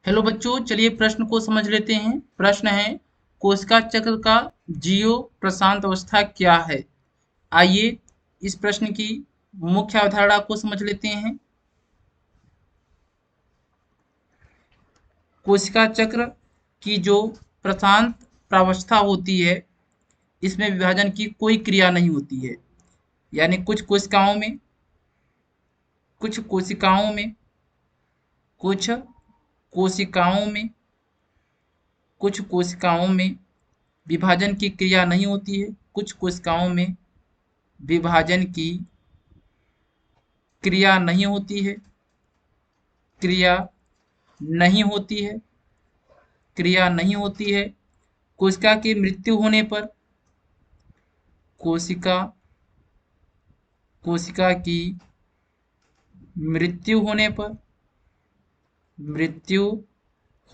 Hello बच्चों, चलिए प्रश्न को समझ लेते हैं। प्रश्न है, कोशिका चक्र का जीव प्रशांत अवस्था क्या है। आइए इस प्रश्न की मुख्य अवधारणा को समझ लेते हैं। कोशिका चक्र की जो प्रशांत प्रावस्था होती है, इसमें विभाजन की कोई क्रिया नहीं होती है। यानी कुछ कोशिकाओं में कुछ कोशिकाओं में कुछ कोशिकाओं में विभाजन की क्रिया नहीं होती है। कुछ कोशिकाओं में विभाजन की क्रिया नहीं होती है। क्रिया नहीं होती है। क्रिया नहीं होती है। कोशिका की मृत्यु होने पर कोशिका कोशिका की मृत्यु होने पर मृत्यु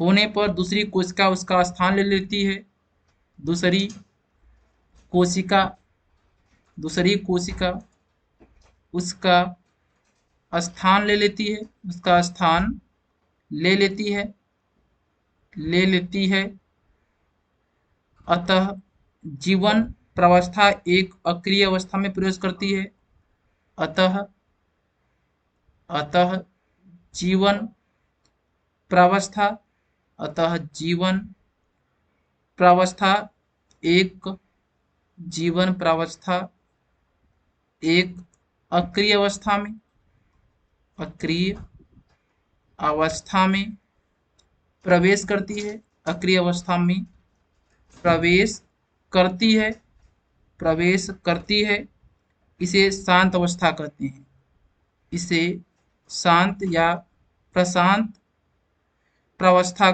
होने पर दूसरी कोशिका उसका स्थान ले लेती है। दूसरी कोशिका दूसरी कोशिका उसका स्थान ले लेती है। उसका स्थान ले लेती है ले लेती है। अतः जीवन प्रावस्था एक अक्रिय अवस्था में प्रवेश करती है। अतः अतः जीवन प्रावस्था अतः जीवन प्रावस्था एक जीवन प्रावस्था एक अक्रिय अवस्था में अक्रिय अवस्था में प्रवेश करती है। अक्रिय अवस्था में प्रवेश करती है प्रवेश करती है। इसे शांत अवस्था कहते हैं। इसे शांत या प्रशांत प्रावस्था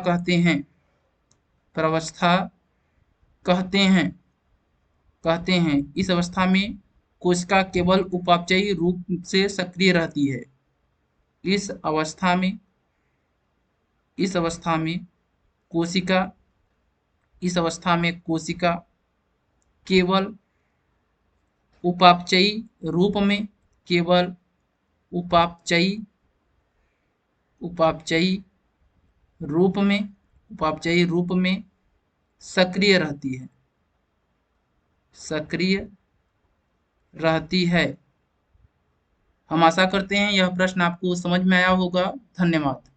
प्रावस्था कहते हैं। इस अवस्था में कोशिका केवल उपापचयी रूप से सक्रिय रहती है। इस अवस्था में इस अवस्था में कोशिका इस अवस्था में कोशिका केवल उपापचयी रूप में केवल उपापचयी उपापचयी रूप में सक्रिय रहती है। हम आशा करते हैं यह प्रश्न आपको समझ में आया होगा। धन्यवाद।